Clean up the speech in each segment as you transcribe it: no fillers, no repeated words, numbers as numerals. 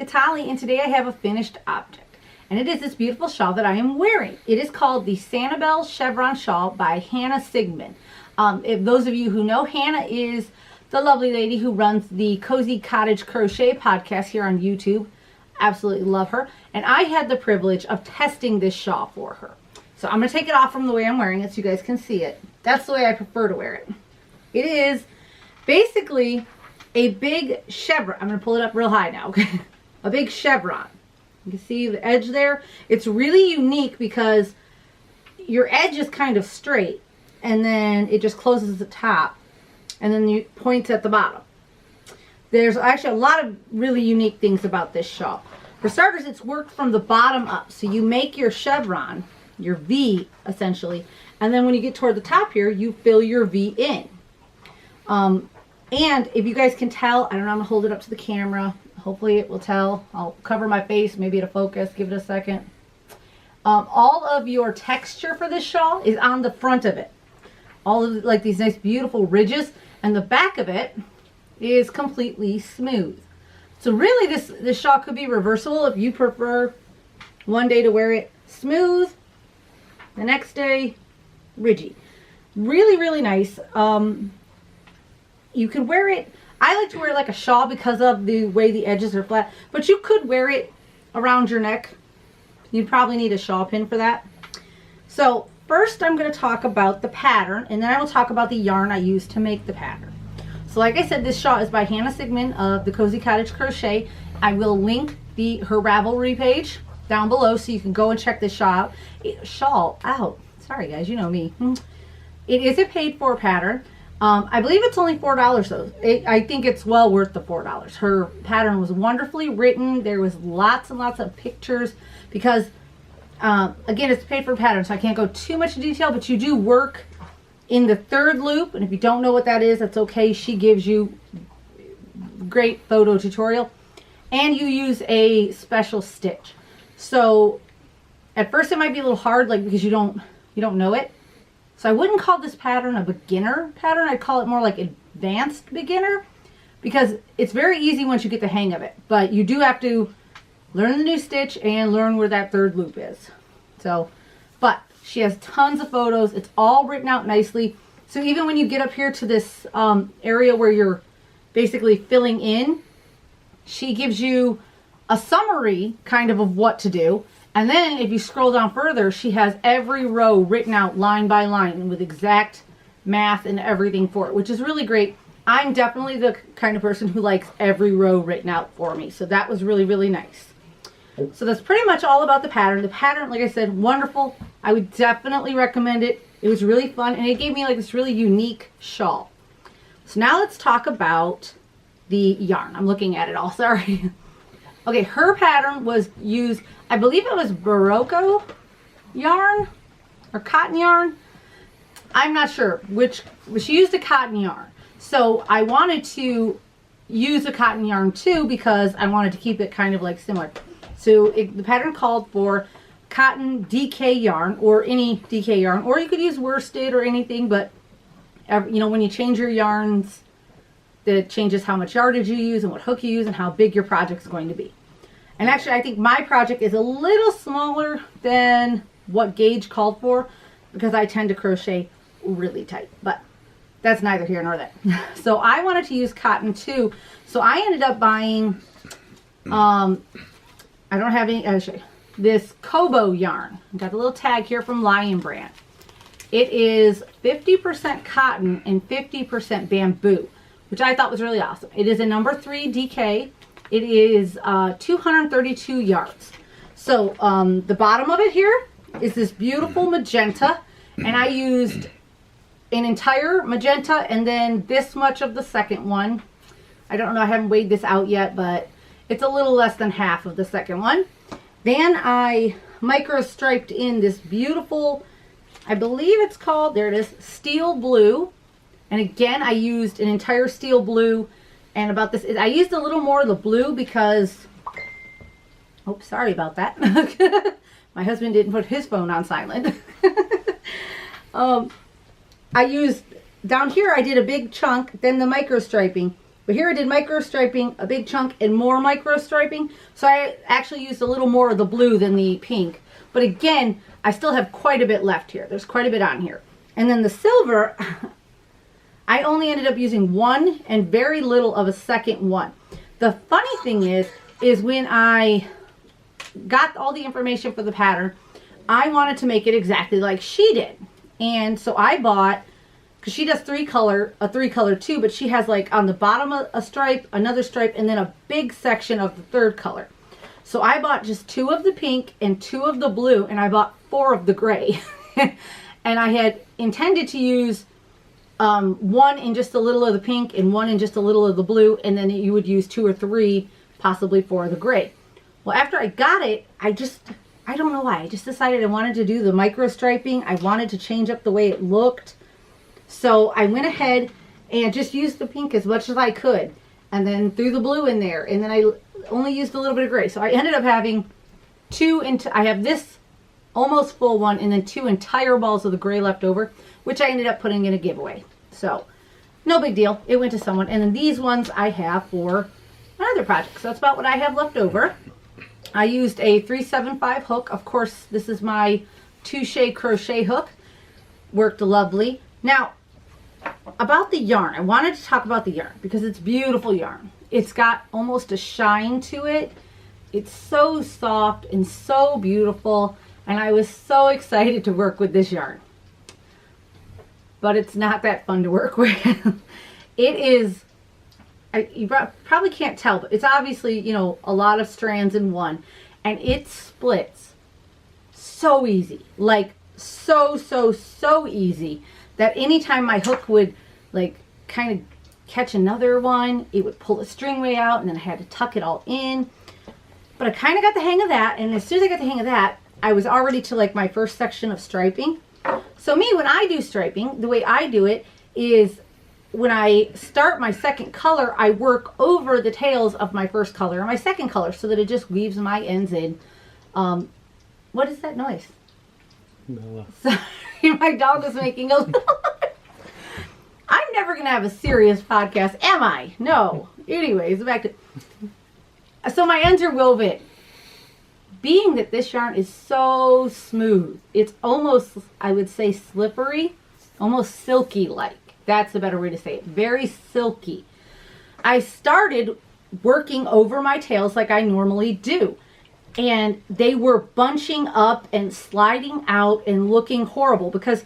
it's Holly, and today I have a finished object. And it is this beautiful shawl that I am wearing. It is called the Sanibel Chevron Shawl by Hannah Seigmund. If those of you who know, Hannah is the lovely lady who runs the Cozy Cottage Crochet podcast here on YouTube. Absolutely love her. And I had the privilege of testing this shawl for her. So I'm going to take it off from the way I'm wearing it so you guys can see it. That's the way I prefer to wear it. It is basically a big chevron. I'm going to pull it up real high now. Okay? A big chevron. You can see the edge there. It's really unique because your edge is kind of straight and then it just closes at the top and then you points at the bottom. There's actually a lot of really unique things about this shawl. For starters, it's worked from the bottom up. So you make your chevron, your V essentially, and then when you get toward the top here, you fill your V in. And if you guys can tell, I don't know, I'm going to hold it up to the camera. Hopefully it will tell. I'll cover my face, maybe it'll focus. Give it a second. All of your texture for this shawl is on the front of it. All of like these nice beautiful ridges, and the back of it is completely smooth. So really this shawl could be reversible if you prefer one day to wear it smooth, the next day ridgy. Really, really nice. You could wear it, I like to wear it like a shawl because of the way the edges are flat, but you could wear it around your neck. You'd probably need a shawl pin for that. So first I'm going to talk about the pattern, and then I will talk about the yarn I used to make the pattern. So like I said, this shawl is by Hannah Seigmund of the Cozy Cottage Crochet. I will link her Ravelry page down below so you can go and check this shawl out. Sorry guys, you know me. It is a paid for pattern. I believe it's only $4 though. I think it's well worth the $4. Her pattern was wonderfully written. There was lots and lots of pictures because, again, it's paid for pattern, so I can't go too much detail, but you do work in the third loop, and if you don't know what that is, that's okay. She gives you great photo tutorial, and you use a special stitch. So at first it might be a little hard, like because you don't know it. So I wouldn't call this pattern a beginner pattern. I'd call it more like advanced beginner because it's very easy once you get the hang of it. But you do have to learn the new stitch and learn where that third loop is. So, but she has tons of photos. It's all written out nicely. So even when you get up here to this area where you're basically filling in, she gives you a summary kind of what to do. And then if you scroll down further, she has every row written out line by line with exact math and everything for it, which is really great. I'm definitely the kind of person who likes every row written out for me. So that was really, really nice. So that's pretty much all about the pattern. The pattern, like I said, wonderful. I would definitely recommend it. It was really fun, and it gave me like this really unique shawl. So now let's talk about the yarn. I'm looking at it all, sorry. Okay, her pattern was used, I believe it was Barocco yarn or cotton yarn. I'm not sure which, she used a cotton yarn. So I wanted to use a cotton yarn too because I wanted to keep it kind of like similar. So the pattern called for cotton DK yarn or any DK yarn, or you could use worsted or anything, but you know, when you change your yarns, that changes how much yardage you use and what hook you use and how big your project is going to be. And actually, I think my project is a little smaller than what gauge called for because I tend to crochet really tight, but that's neither here nor there. So I wanted to use cotton too. So I ended up buying, I don't have any, actually, this Kobo yarn. I got the little tag here from Lion Brand. It is 50% cotton and 50% bamboo, which I thought was really awesome. It is a number 3 DK. It is 232 yards. So the bottom of it here is this beautiful magenta, and I used an entire magenta and then this much of the second one. I don't know, I haven't weighed this out yet, but it's a little less than half of the second one. Then I micro striped in this beautiful, I believe it's called, there it is, steel blue. And again, I used an entire steel blue. And about this, I used a little more of the blue because, oh, sorry about that. My husband didn't put his phone on silent. I used, down here I did a big chunk, then the micro striping. But here I did micro striping, a big chunk, and more micro striping. So I actually used a little more of the blue than the pink. But again, I still have quite a bit left here. There's quite a bit on here. And then the silver, I only ended up using one and very little of a second one. The funny thing is when I got all the information for the pattern, I wanted to make it exactly like she did. And so I bought, because she does a three color too, but she has like on the bottom a stripe, another stripe, and then a big section of the third color. So I bought just 2 of the pink and 2 of the blue, and I bought 4 of the gray. And I had intended to use 1 in just a little of the pink and 1 in just a little of the blue, and then you would use 2 or 3, possibly 4 of the gray. Well, after I got it, I don't know why, I just decided I wanted to do the micro striping. I wanted to change up the way it looked. So I went ahead and just used the pink as much as I could, and then threw the blue in there, and then I only used a little bit of gray. So I ended up having I have this almost full one, and then 2 entire balls of the gray left over, which I ended up putting in a giveaway. So no big deal. It went to someone. And then these ones I have for another project. So that's about what I have left over. I used a 375 hook. Of course, this is my Touche crochet hook. Worked lovely. Now, about the yarn, I wanted to talk about the yarn because it's beautiful yarn. It's got almost a shine to it. It's so soft and so beautiful, and I was so excited to work with this yarn. But it's not that fun to work with. It is, you probably can't tell, but it's obviously, you know, a lot of strands in one, and it splits so easy, like so easy, that anytime my hook would like kind of catch another one, it would pull the string way out, and then I had to tuck it all in. But I kind of got the hang of that, and as soon as I got the hang of that, I was already to like my first section of striping. So me, when I do striping, the way I do it is when I start my second color, I work over the tails of my first color and my second color so that it just weaves my ends in. What is that noise? Bella. Sorry, my dog was making a I'm never going to have a serious podcast, am I? No. Anyways, back to... So my ends are woven. Being that this yarn is so smooth, it's almost, I would say, slippery, almost silky-like. That's a better way to say it. Very silky. I started working over my tails like I normally do, and they were bunching up and sliding out and looking horrible, because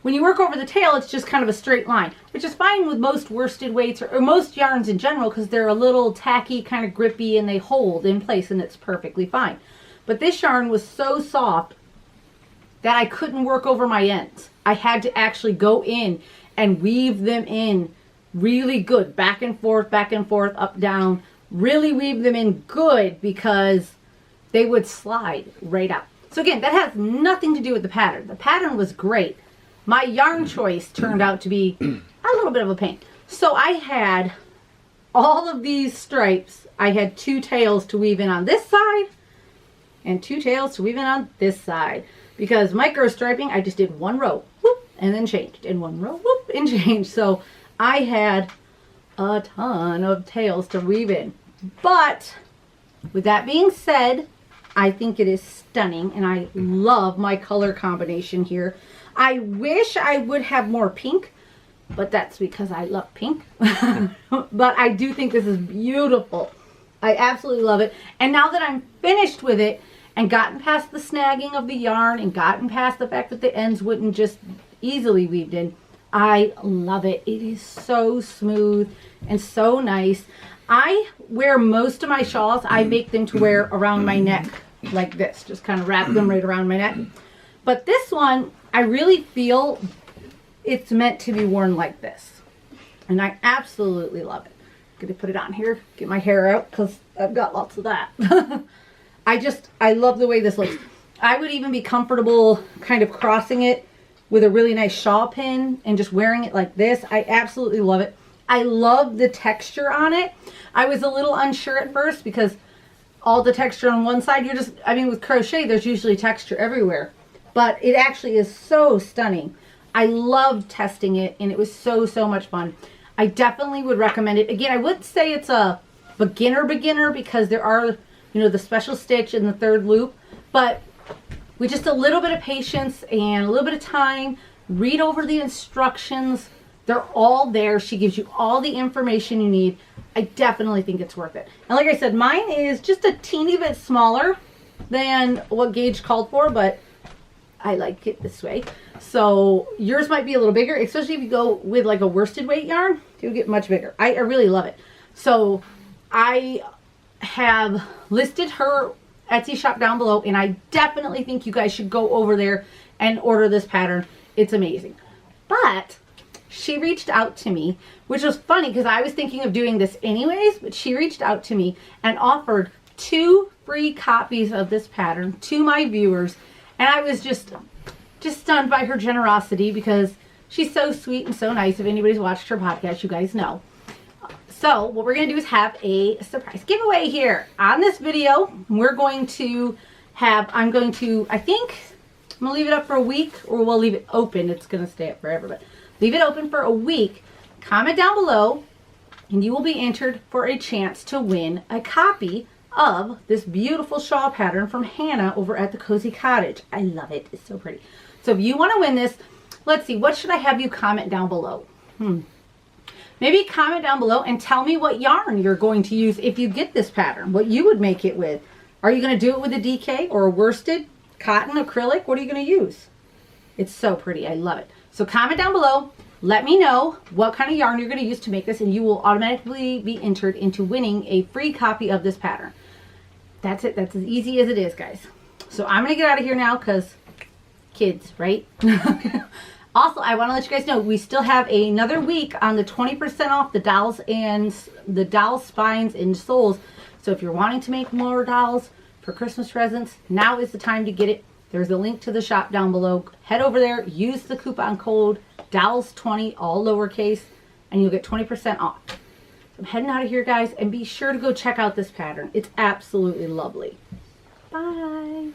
when you work over the tail, it's just kind of a straight line, which is fine with most worsted weights or most yarns in general, because they're a little tacky, kind of grippy, and they hold in place, and it's perfectly fine. But this yarn was so soft that I couldn't work over my ends. I had to actually go in and weave them in really good, back and forth, up, down, really weave them in good, because they would slide right out. So again, that has nothing to do with the pattern. The pattern was great. My yarn choice turned out to be a little bit of a pain. So I had all of these stripes. I had 2 tails to weave in on this side and 2 tails to weave in on this side. Because micro striping, I just did 1 row, whoop, and then changed. And 1 row, whoop, and changed. So I had a ton of tails to weave in. But with that being said, I think it is stunning, and I love my color combination here. I wish I would have more pink, but that's because I love pink. But I do think this is beautiful. I absolutely love it. And now that I'm finished with it and gotten past the snagging of the yarn and gotten past the fact that the ends wouldn't just easily weaved in, I love it. It is so smooth and so nice. I wear most of my shawls, I make them to wear around my neck like this. Just kind of wrap them right around my neck. But this one, I really feel it's meant to be worn like this. And I absolutely love it. I'm going to put it on here, get my hair out, because I've got lots of that. I love the way this looks. I would even be comfortable kind of crossing it with a really nice shawl pin and just wearing it like this. I absolutely love it. I love the texture on it. I was a little unsure at first because all the texture on one side, with crochet, there's usually texture everywhere. But it actually is so stunning. I loved testing it, and it was so much fun. I definitely would recommend it. Again, I wouldn't say it's a beginner because there are, you know, the special stitch in the third loop, but with just a little bit of patience and a little bit of time, read over the instructions. They're all there. She gives you all the information you need. I definitely think it's worth it. And like I said, mine is just a teeny bit smaller than what Gage called for, but I like it this way. So yours might be a little bigger, especially if you go with like a worsted weight yarn. You'll get much bigger. I really love it. So I have listed her Etsy shop down below, and I definitely think you guys should go over there and order this pattern. It's amazing. But she reached out to me, which was funny because I was thinking of doing this anyways, but she reached out to me and offered 2 free copies of this pattern to my viewers. And I was just stunned by her generosity because she's so sweet and so nice. If anybody's watched her podcast, you guys know. So what we're going to do is have a surprise giveaway here. On this video, we're going to have, I think, I'm going to leave it up for a week, or we'll leave it open. It's going to stay up forever, but leave it open for a week. Comment down below, and you will be entered for a chance to win a copy of this beautiful shawl pattern from Hannah over at the Cozy Cottage. I love it. It's so pretty. So if you want to win this, let's see, what should I have you comment down below? Maybe comment down below and tell me what yarn you're going to use if you get this pattern, what you would make it with. Are you going to do it with a DK or a worsted, cotton, acrylic? What are you going to use? It's so pretty. I love it. So comment down below. Let me know what kind of yarn you're going to use to make this, and you will automatically be entered into winning a free copy of this pattern. That's it. That's as easy as it is, guys. So I'm going to get out of here now because kids, right? Also, I want to let you guys know we still have another week on the 20% off the dolls and the doll spines and soles. So if you're wanting to make more dolls for Christmas presents, now is the time to get it. There's a link to the shop down below. Head over there, use the coupon code DOLLS20, all lowercase, and you'll get 20% off. I'm heading out of here, guys, and be sure to go check out this pattern. It's absolutely lovely. Bye.